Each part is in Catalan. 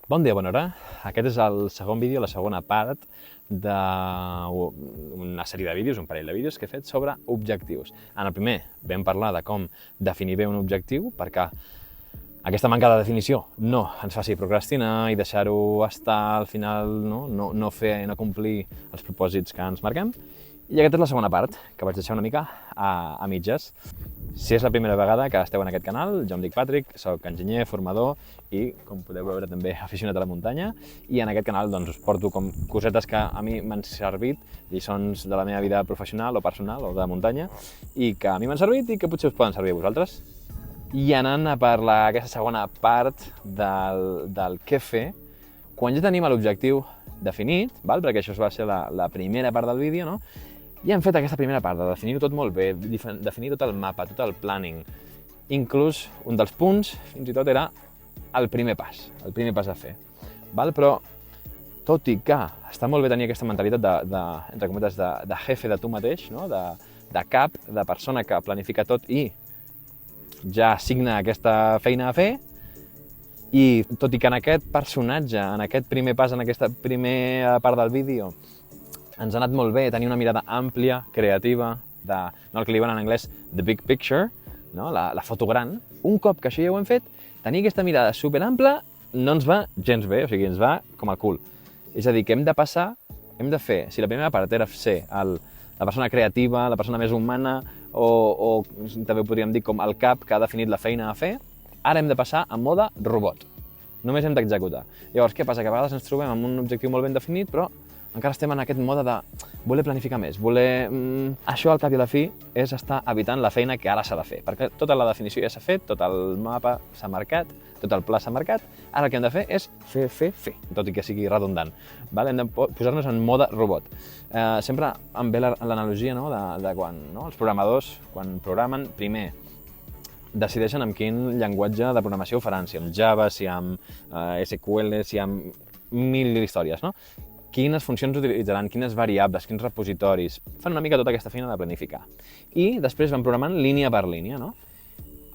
Bon dia, bona hora. Aquest és el segon vídeo, la segona part d'una sèrie de vídeos, un parell de vídeos que he fet sobre objectius. En el primer vam parlar de com definir bé un objectiu perquè aquesta manca de definició no ens faci procrastinar i deixar-ho estar al final, no complir els propòsits que ens marquem. I aquesta és la segona part, que vaig deixar una mica a mitges. Si és la primera vegada que esteu en aquest canal, jo em dic Patrick, soc enginyer, formador i, com podeu veure, també aficionat a la muntanya. I en aquest canal us porto com cosetes que a mi m'han servit, lliçons de la meva vida professional o personal o de muntanya, i que a mi m'han servit i que potser us poden servir a vosaltres. I anant a per aquesta segona part del què fer, quan ja tenim l'objectiu definit, perquè això va ser la primera part del vídeo, no? Ja hem fet aquesta primera part de definir-ho tot molt bé, definir tot el mapa, tot el planning. Inclús un dels punts, fins i tot, era el primer pas a fer. Però, tot i que està molt bé tenir aquesta mentalitat entre cometes, de jefe de tu mateix, no? de cap, de persona que planifica tot i ja assigna aquesta feina a fer, i tot i que en aquest personatge, en aquest primer pas, en aquesta primera part del vídeo, ens ha anat molt bé tenir una mirada àmplia, creativa, el que li diuen en anglès the big picture, la foto gran. Un cop que això ja ho hem fet, tenir aquesta mirada superampla no ens va gens bé, o sigui, ens va com el cul. És a dir, que hem de fer, si la primera part era ser la persona creativa, la persona més humana, o també ho podríem dir com el cap que ha definit la feina a fer, ara hem de passar a mode robot. Només hem d'executar. Llavors, què passa? Que a vegades ens trobem amb un objectiu molt ben definit, però encara estem en aquest mode de voler planificar més, Això, al cap i a la fi, és estar evitant la feina que ara s'ha de fer, perquè tota la definició ja s'ha fet, tot el mapa s'ha marcat, tot el pla s'ha marcat, ara el que hem de fer és fer, tot i que sigui redundant. Hem de posar-nos en mode robot. Sempre em ve l'analogia de quan els programadors, quan programen, primer, decideixen amb quin llenguatge de programació ho faran, si amb Java, si amb SQL, si amb mil històries, quines funcions utilitzaran, quines variables, quins repositoris. Fan una mica tota aquesta feina de planificar. I després van programant línia per línia.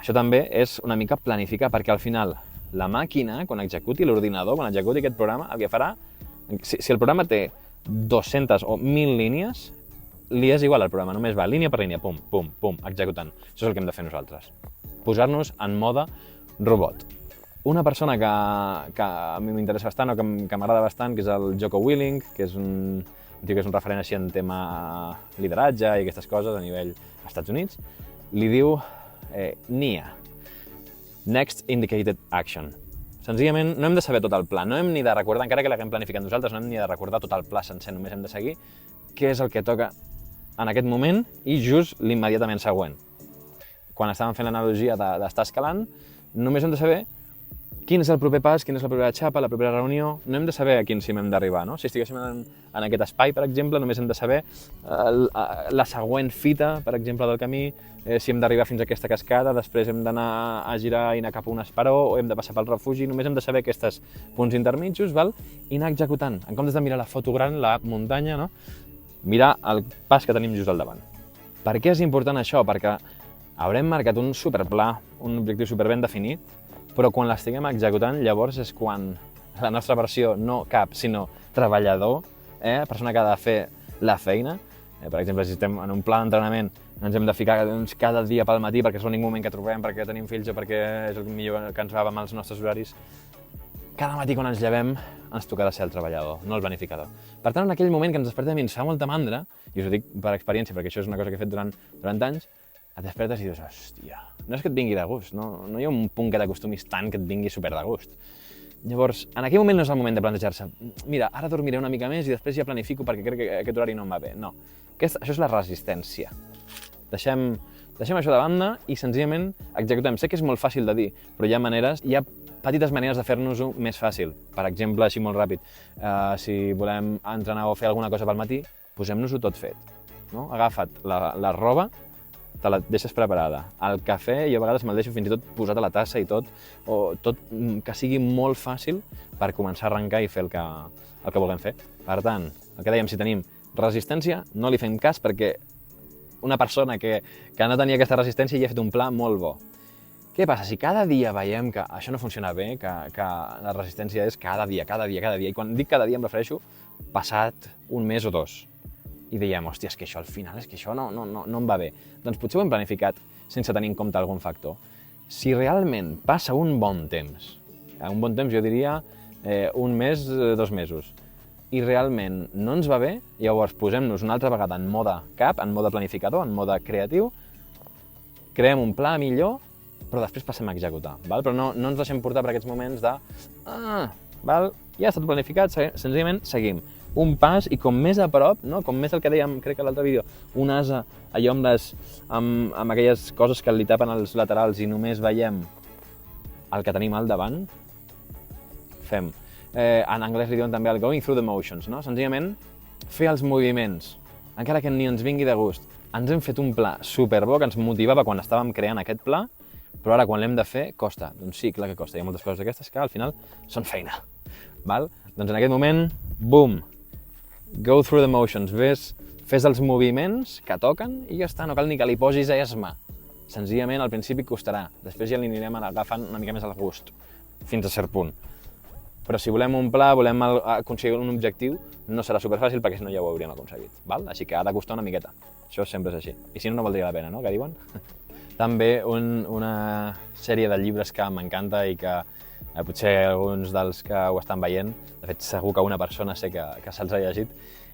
Això també és una mica planificar, perquè al final la màquina, quan executi l'ordinador, quan executi aquest programa, el que farà, si el programa té 200 o 1.000 línies, li és igual al programa, només va línia per línia, pum, pum, pum, executant. Això és el que hem de fer nosaltres. Posar-nos en mode robot. Una persona que a mi m'interessa bastant o que m'agrada bastant, que és el Jocko Willink, que és un tio que és un referent així en tema lideratge i aquestes coses a nivell als Estats Units, li diu NIA, Next Indicated Action. Senzillament no hem de saber tot el pla, no hem ni de recordar, encara que l'haguem planificat nosaltres, no hem ni de recordar tot el pla sencer, només hem de seguir què és el que toca en aquest moment i just l'immediatament següent. Quan estàvem fent l'analogia d'estar escalant, només hem de saber quin és el proper pas, quina és la propera xapa, la propera reunió. No hem de saber a quin cim hem d'arribar. Si estiguéssim en aquest espai, per exemple, només hem de saber la següent fita, per exemple, del camí, si hem d'arribar fins a aquesta cascada, després hem d'anar a girar i anar cap a un esperó, o hem de passar pel refugi. Només hem de saber aquests punts intermitjos i anar executant. En comptes de mirar la foto gran, la muntanya, mirar el pas que tenim just al davant. Per què és important això? Perquè haurem marcat un superpla, un objectiu superben definit, però quan l'estiguem executant, llavors és quan la nostra versió, no cap, sinó treballador, persona que ha de fer la feina. Per exemple, si estem en un pla d'entrenament, ens hem de ficar cada dia pel matí perquè és l'únic moment que trobem, perquè tenim fills o perquè és el millor que ens va amb els nostres horaris. Cada matí quan ens llevem ens tocarà ser el treballador, no el planificador. Per tant, en aquell moment que ens despertem i ens fa molta mandra, i us ho dic per experiència perquè això és una cosa que he fet durant anys, et despertes i dius, hòstia, no és que et vingui de gust, no hi ha un punt que t'acostumis tant que et vingui super de gust. Llavors, en aquell moment no és el moment de plantejar-se, mira, ara dormiré una mica més i després ja planifico perquè crec que aquest horari no em va bé. No, això és la resistència. Deixem això de banda i senzillament executem. Sé que és molt fàcil de dir, però hi ha petites maneres de fer-nos-ho més fàcil. Per exemple, així molt ràpid, si volem entrenar o fer alguna cosa pel matí, posem-nos-ho tot fet. Agafa't la roba, te la deixes preparada. El cafè, jo a vegades me'l deixo fins i tot posat a la tassa i tot que sigui molt fàcil per començar a arrencar i fer el que vulguem fer. Per tant, el que dèiem, si tenim resistència, no li fem cas perquè una persona que no tenia aquesta resistència ja ha fet un pla molt bo. Què passa? Si cada dia veiem que això no funciona bé, que la resistència és cada dia, i quan dic cada dia em refereixo passat un mes o dos, i dèiem, hòstia, és que això al final, és que això no em va bé. Doncs potser ho hem planificat sense tenir en compte algun factor. Si realment passa un bon temps jo diria un mes, 2 mesos, i realment no ens va bé, llavors posem-nos una altra vegada en mode cap, en mode planificador, en mode creatiu, creem un pla millor, però després passem a executar, val? Però no ens deixem portar per aquests moments de val? Ja està tot planificat, senzillament seguim un pas i com més a prop, no? Com més el que dèiem, crec que a l'altre vídeo, un ase allò amb aquelles coses que li tapen els laterals i només veiem el que tenim al davant, fem. En anglès li diuen també el going through the motions, no? Senzillament fer els moviments, encara que ni ens vingui de gust. Ens hem fet un pla superbo que ens motivava quan estàvem creant aquest pla, però ara quan l'hem de fer costa. Doncs sí, clar que costa. Hi ha moltes coses d'aquestes que al final són feina. Val? Doncs en aquest moment, boom, go through the motions, fes els moviments que toquen i ja està, no cal ni que li posis esma. Senzillament al principi costarà, després ja li anirem agafant una mica més el gust, fins a cert punt. Però si volem un pla, volem aconseguir un objectiu, no serà superfàcil perquè si no ja ho hauríem aconseguit. Val? Així que ha de costar una miqueta. Això sempre és així. I si no, no valdria la pena, no? Què diuen? També una sèrie de llibres que m'encanta i que potser alguns dels que ho estan veient, de fet segur que una persona sé que se'ls ha llegit,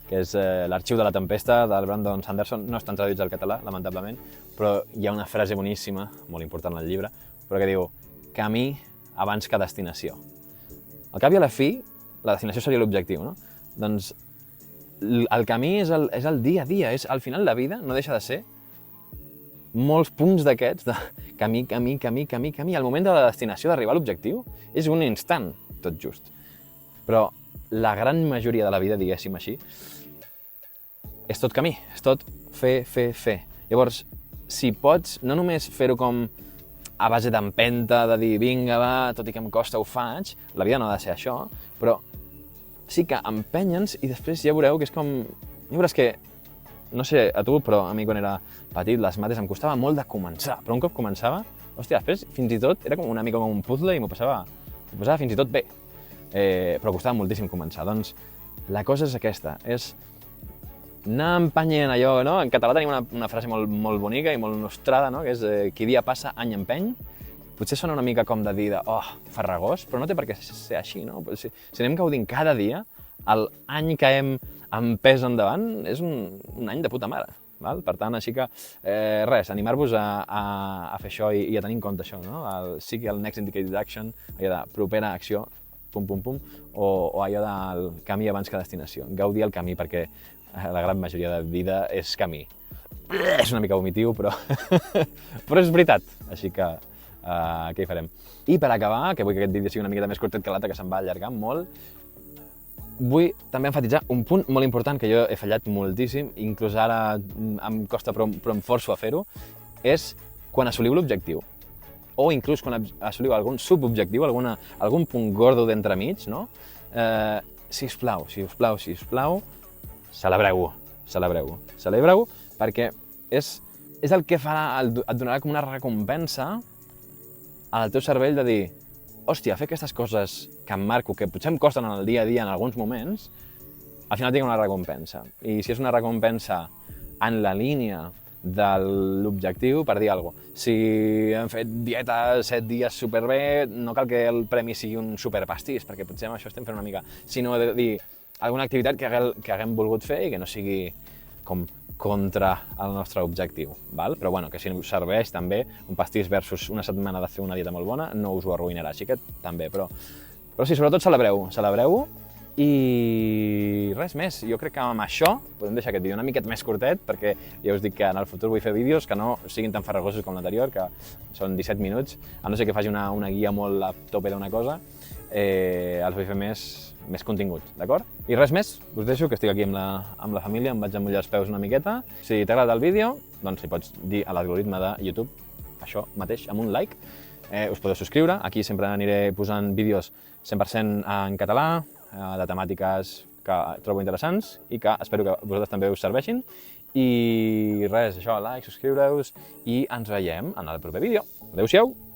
que és L'arxiu de la tempesta, del Brandon Sanderson. No estan traduïts al català, lamentablement, però hi ha una frase boníssima, molt important al llibre, però que diu camí abans que destinació. Al cap i a la fi, la destinació seria l'objectiu, no? Doncs el camí és el dia a dia, al final la vida no deixa de ser molts punts d'aquests de camí. El moment de la destinació d'arribar a l'objectiu és un instant, tot just. Però la gran majoria de la vida, diguéssim així, és tot camí, és tot fer. Llavors, si pots no només fer-ho com a base d'empenta, de dir vinga va, tot i que em costa ho faig, la vida no ha de ser això, però sí que empenya'ns i després ja veureu que és com... Ja veuràs que, no sé a tu, però a mi quan era petit les mates em costava molt de començar, però un cop començava, hòstia, després fins i tot era com una mica com un puzzle i m'ho passava fins i tot bé, però costava moltíssim començar. Doncs la cosa és aquesta, és anar empenyent allò, no? En català tenim una frase molt bonica i molt nostrada, no? Que és qui dia passa, any empeny. Potser sona una mica com de dir farragós, però no té per què ser així, no? Si anem gaudint cada dia, l'any que hem empès endavant és un any de puta mare. Val? Per tant, així que res, animar-vos a fer això i a tenir en compte això, no? Sigui el Next Indicated Action, allò de propera acció, pum, o allò del camí abans que destinació. Gaudir el camí perquè la gran majoria de vida és camí. És una mica vomitiu, però és veritat, així que què hi farem? I per acabar, que vull que aquest vídeo sigui una miqueta més curtet que l'altre, que se'n va allargant molt, vull també emfatitzar un punt molt important que jo he fallat moltíssim, inclús ara em costa però em forço a fer-ho, és quan assoliu l'objectiu, o inclús quan assoliu algun subobjectiu, algun punt gordo d'entremig, no? Sisplau, celebreu-ho, perquè és el que farà, et donarà com una recompensa al teu cervell de dir hòstia, fer aquestes coses que em marco, que potser em costen en el dia a dia en alguns moments, al final tinc una recompensa. I si és una recompensa en la línia de l'objectiu, per dir alguna cosa. Si hem fet dieta 7 dies superbé, no cal que el premi sigui un superpastís, perquè potser amb això estem fent una mica, sinó de dir alguna activitat que haguem volgut fer i que no sigui com contra el nostre objectiu, val? Però bueno, que si us serveix també un pastís versus una setmana de fer una dieta molt bona, no us ho arruïnarà, així que també, però sí, sobretot celebreu-ho i res més. Jo crec que amb això podem deixar aquest vídeo una miqueta més curtet, perquè ja us dic que en el futur vull fer vídeos que no siguin tan farragosos com l'anterior, que són 17 minuts, a no ser que faci una guia molt a tope d'una cosa, els vull fer més contingut, d'acord? I res més, us deixo, que estic aquí amb la família, em vaig amullar els peus una miqueta. Si t'ha agradat el vídeo, doncs li pots dir a l'algoritme de YouTube això mateix, amb un like. Us podeu subscriure, aquí sempre aniré posant vídeos 100% en català, de temàtiques que trobo interessants i que espero que vosaltres també us serveixin. I res, això, like, subscriure-us i ens veiem en el proper vídeo. Adéu-siau!